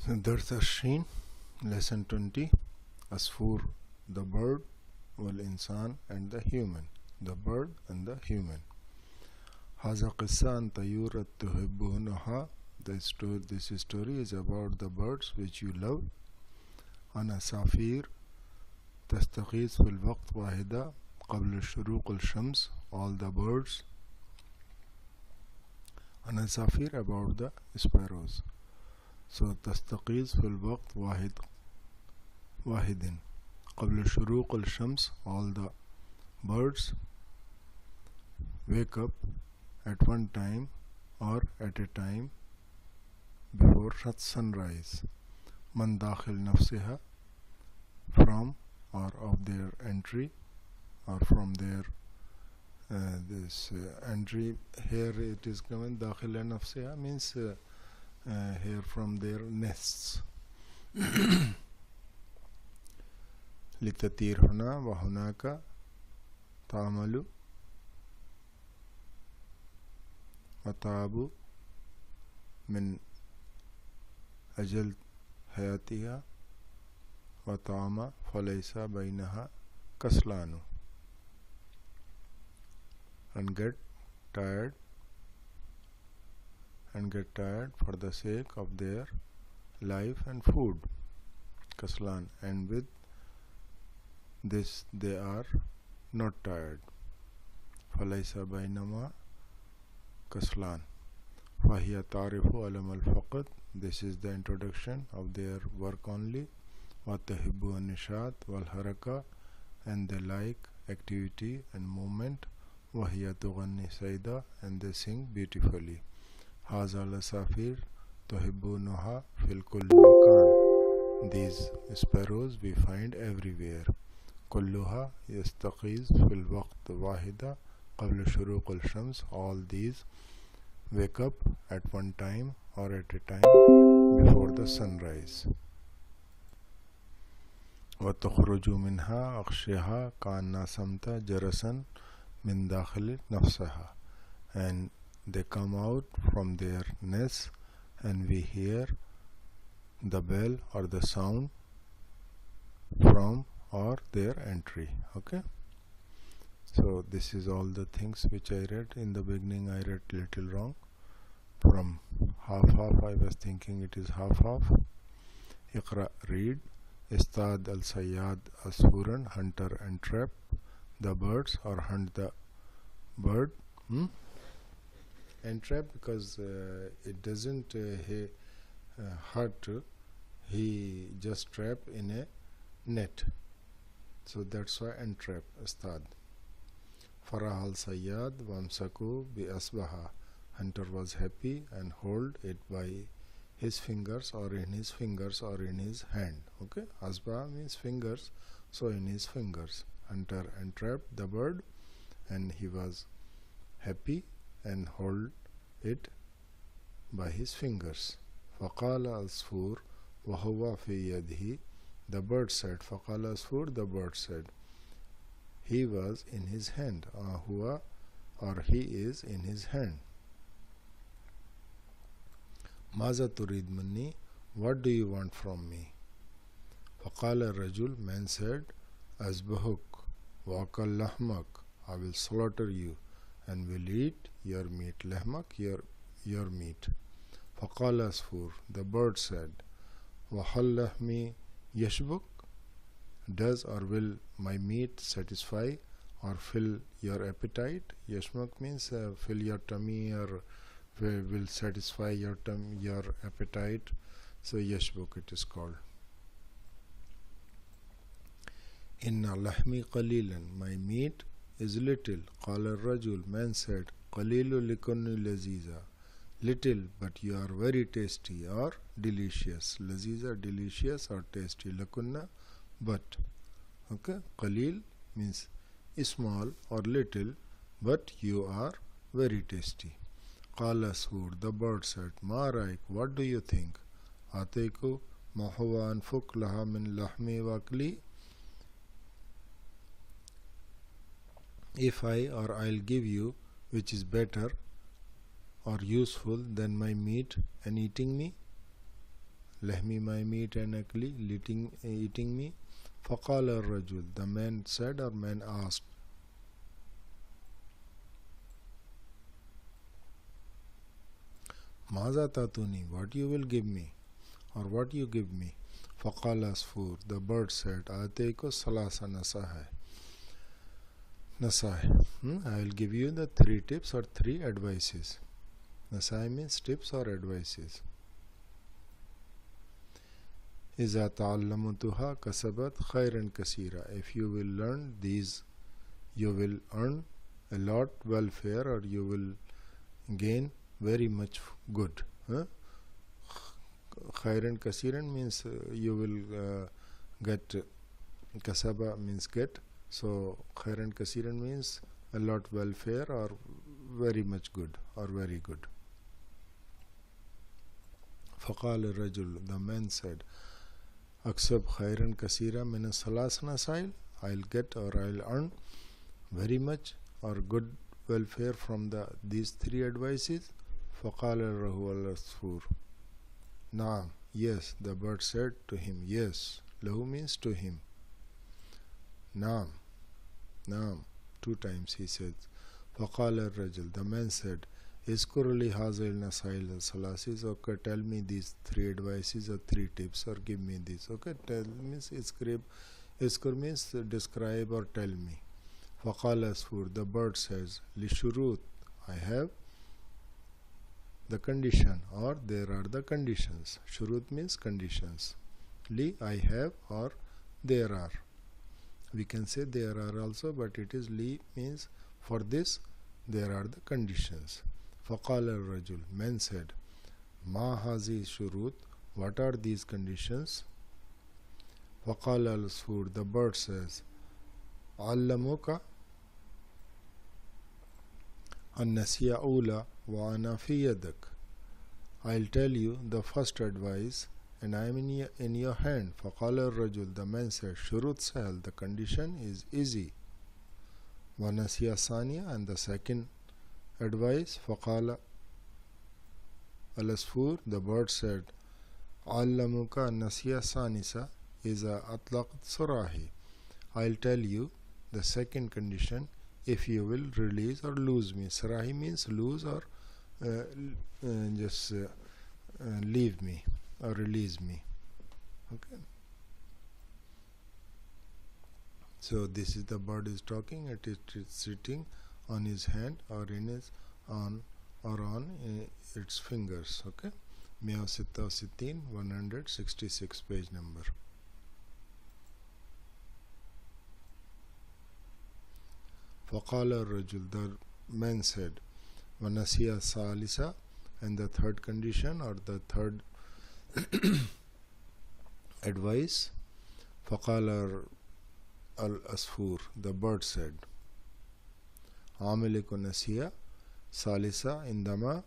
درس 20 lesson 20 العصفور the bird والإنسان and the human the bird and the human هذا قصة عن طيور تحبونها this story is about the birds which you love عن عصافير تستغيث في الوقت واحدة قبل شروق الشمس all the birds عن عصافير about the sparrows. So تستيقظ في الوقت واحد قبل شروق الشمس all the birds wake up at one time or at a time before sunrise. من داخل نفسها from or of their entry or from their this entry. Here it is given داخل نفسها means here from their nests. لتطير هنا وهناك تعمل وتعب من أجل حياتها وطعم فليس بينها كسلان and get tired for the sake of their life and food kaslan, and with this they are not tired. فليس بينما kaslan فهي تعرف ألم الفقد, this is the introduction of their work only. وتحب النشاط والحركة, and they like activity and movement. وهي تغني سيدة, and they sing beautifully. هذا العصافير تحبونها في كل مكان, these sparrows we find everywhere. كلها يستيقظ في الوقت واحدة قبل شروق الشمس, all these wake up at one time or at a time before the sunrise. وتخرج منها أغشها كأن صمت جرسا من داخل نفسها, and they come out from their nests and we hear the bell or the sound from or their entry. Okay, so this is all the things which I read. In the beginning I read little wrong, from half I was thinking it is half. Iqra, read. Istad al-Sayyad Asuran, hunter and trap the birds or hunt the bird. And trap because it doesn't hurt, he just trap in a net, so that's why entrap. Istad Farah al-Sayyad Wamsaku bi asbaha, hunter was happy and hold it by his fingers or in his fingers or in his hand. Okay, asbaha means fingers, so in his fingers hunter entrapped the bird and he was happy and hold it by his fingers. فقال العصفور وهو في يده, the bird said. فقال العصفور, the bird said, he was in his hand, huwa or he is in his hand. ماذا تريد مني, what do you want from me? فقال الرجل, man said, أذبحك وأكل لحمك, I will slaughter you and will eat your meat. لحمك, your meat. فقال العصفور, the bird said, وهل لحمي يشبك, does or will my meat satisfy or fill your appetite? Yashmak means fill your tummy or will satisfy your appetite, so yashbuk it is called. Inna lahmi qalilan, my meat is little. Qala rajul, man said, qalilu likunni laziza, little but you are very tasty or delicious. Laziza, delicious or tasty. Lakunna, but. Okay, qalil means small or little, but you are very tasty. Qala Sur, the bird said, Ma raik, what do you think? Atiku ma huwa anfuk laha min lahmi wakli, if I or I'll give you which is better or useful than my meat and eating me. لحمي my meat and أكلي eating me. فقال الرجل, the man said or man asked, ماذا تعطوني, what you will give me or what you give me. فقال العصفور, the bird said, أعطيك ثلاث نصائح. I will give you the 3 tips or 3 advices. نصائح means tips or advices. إذا تعلمتها كسبت خيرا كثيرا. If you will learn these, you will earn a lot welfare, or you will gain very much good. خيرا كثيرا means you will get. Kasaba means get. So khairan kasiran means a lot welfare or very much good or very good. فقال الرجل, the man said, أكسب خيرا كثيرا من الثلاث نصائح. I'll get or I'll earn very much or good welfare from these 3 advices. فقال له العصفور, نعم, yes. The bird said to him, yes. له means to him. نعم, نعم, 2 times he said. فقال الرجل, the man said, اذكر لي هذه النصائح الثلاث. Okay, tell me these 3 advices or 3 tips, or give me this. Okay, tell means اذكر means describe or tell me. فقال العصفور, the bird says, لشروط, I have the condition, or there are the conditions. Shurut means conditions. Li, I have, or there are. We can say there are also, but it is li means for this there are the conditions. فقال الرجل, man said, ما هذه الشروط, what are these conditions? فقال العصفور, the bird says, علموك النصيحة أولى وأنا في يدك. I'll tell you the first advice and I am in your hand. فقال الرجل, the man said, شروط سهل, the condition is easy. ونصيحة ثانية, and the second advice. فقال العصفور, the bird said, علموك النصيحة الثالثة إذا أطلقت سراحي. I'll tell you the second condition, if you will release or lose me. Sarahi means lose or just leave me or release me. Okay. So this is the bird is talking. It is sitting on his hand or in his on its fingers. Okay. 166 166 page number. فقال الرجل, the man said, ونسي الثالثة, and the third condition or the third advice. فقال العصفور, the bird said, عاملك نسيا ثالثة عندما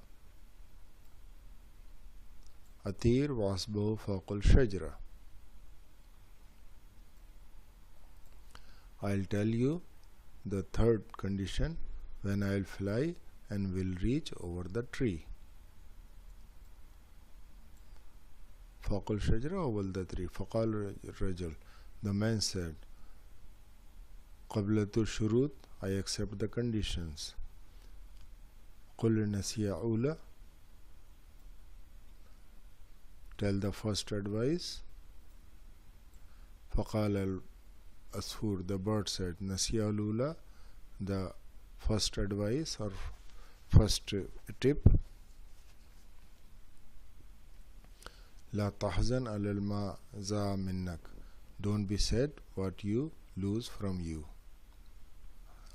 أطير وأصبح فوق الشجرة. I'll tell you the third condition when I'll fly and will reach over the tree. فوق الشجرة, over the tree. فقال الرجل, the man said, قبلة الشروط, I accept the conditions. قل نصيحة أولى, tell the first advice. فقال العصفور, the bird said, نصيحة الأولى, the first advice or first tip. لا تحزن على الماء ذا منك, don't be sad what you lose from you.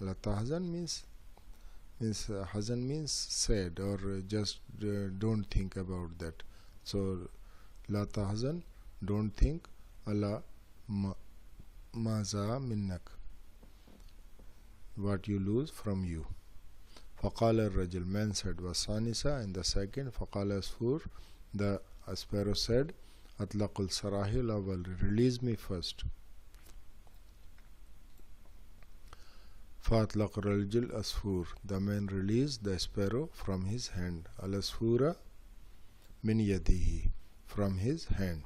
لا تحزن means hazan means sad or just don't think about that. So لا تحزن, don't think, على ما ذا منك, what you lose from you. فقال الرجل, man said, والثانية, and the second. فقال العصفور, the sparrow said, أطلق السراحي الأول, release me first. فأطلق الرجل العصفور, the man released the sparrow from his hand. العصفور من يده, from his hand.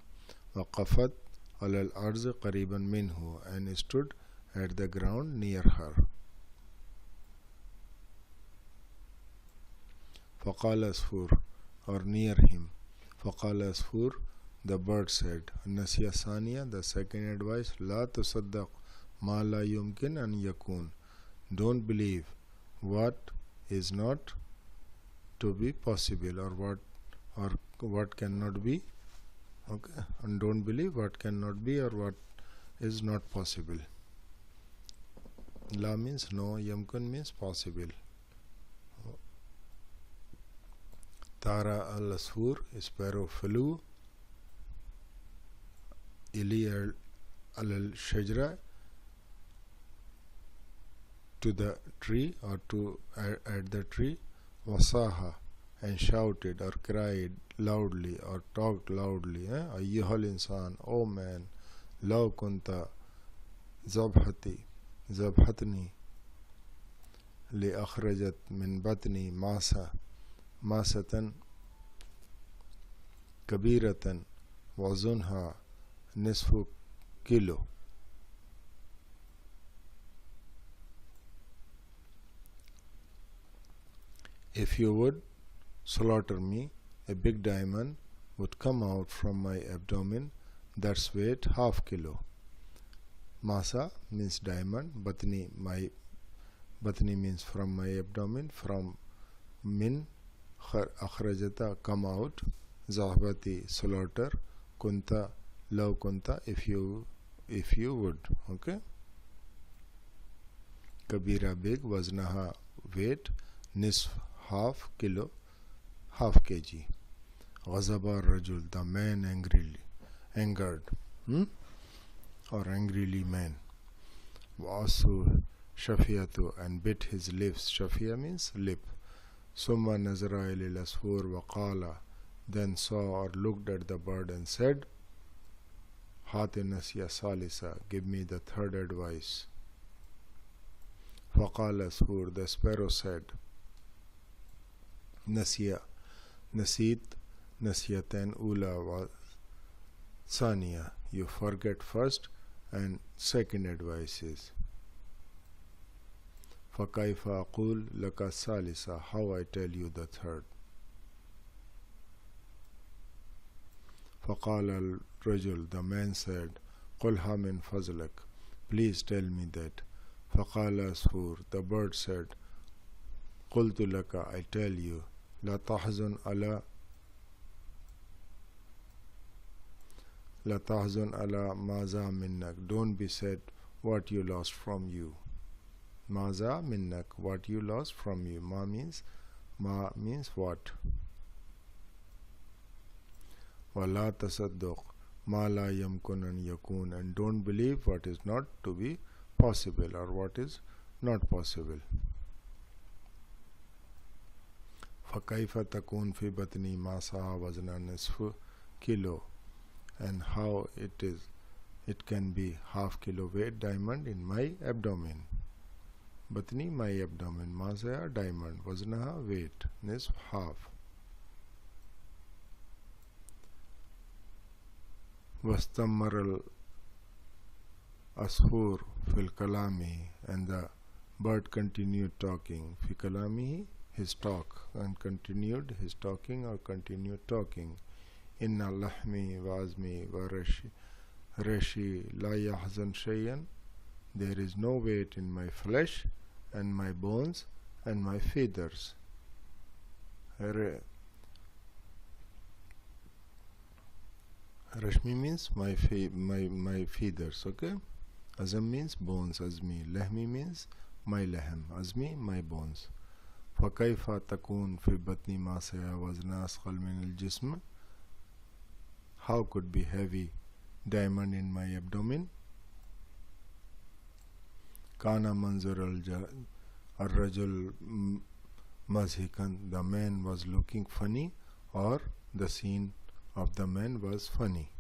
وقفت على الأرض قريبا منه, and stood at the ground near her. فقال العصفور, or near him. فقال العصفور, the bird said. النصيحة الثانية, the second advice, لا تصدق ما لا يمكن أن يكون. Don't believe what is not to be possible, or what cannot be. Okay, and don't believe what cannot be or what is not possible. La means no, yamkun means possible. Tara al-Asfur, sparrow flew. Ili al-Shajra, to the tree, or to at the tree. Wasaha, and shouted or cried loudly or talked loudly. Ayyuhal insan, O man, law kunta zabhatni li akhrajat min batni masatan kabiratan wazunha nisfu kilo. If you would slaughter me, a big diamond would come out from my abdomen, that's weight half kilo. Masa means diamond, batni means from my abdomen, from min akhrajata, come out, zahbati, slaughter, kunta, law kunta, if you would. Okay, kabira, big, waznaha, weight, nisf, half kilo, half kg. Ghazaba rajul, the man angered, or angrily man. Wa'asu shafiyatu, and bit his lips. Shafiya means lip. Summa nazara ilal asfur wa qala, then saw or looked at the bird and said, Hati nasiya salisa, give me the third advice. Faqala asfur, the sparrow said, Nasiya, nasit, nasiyatan ula wa saniya, you forget first, and second advice is فَكَيْفَ أَقُولُ لَكَ الثَّالِثَ, how I tell you the third. فَقَالَ الرَّجُلُ, the man said, قُلْهَا مِنْ فَضْلِكَ, please tell me that. فَقَالَ الْعَصْفُورُ, the bird said, قُلْتُ لَكَ, I tell you, لا تحزن على ماذا منك, don't be sad what you lost from you. Maza minnak, what you lost from you. Ma means what. Wala tasadduq ma la yamkun an yakun, and don't believe what is not to be possible or what is not possible. فَكَيْفَ تَكُونْ فِي بَطْنِي مَا سَعَى وَزْنَ نِصْفُ kilo, and how it can be half kilo weight diamond in my abdomen. Batni, my abdomen, Masaya, diamond, Waznaha, weight, Nisf, half. Wastamar al-Asfur fil kalami, and the bird continued talking. Fi kalami, his talk, and continued his talking or continued talking. Inna lahmi wa azmi wa rashi la yahzan shayyan, there is no weight in my flesh and my bones and my feathers. Rashmi means my feathers, okay? Azam means bones, azmi. Lahmi means my lahm, azmi, my bones. فَكَيْفَ تَكُونْ فِي بَطْنِ مَا سَيَا وَزْنَ أَثْقَلَ مِنَ الْجِسْمِ, how could be heavy diamond in my abdomen? Kana manzur al-rajul mazhikan, the man was looking funny, or the scene of the man was funny.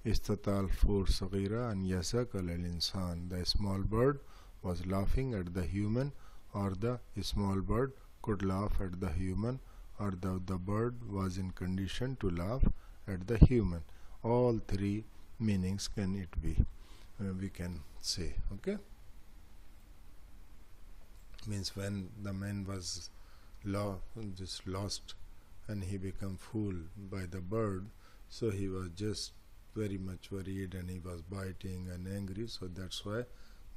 Istatal fur sagira an yasak al-insan, the small bird was laughing at the human, or the small bird could laugh at the human, or the bird was in condition to laugh at the human. All three meanings can it be, we can say. Okay, means when the man was just lost and he became fooled by the bird, so he was just very much worried and he was biting and angry, so that's why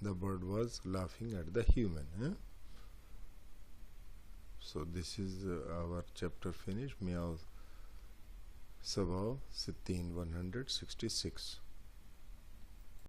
the bird was laughing at the human. So this is our chapter finished. Meow Sabah 166.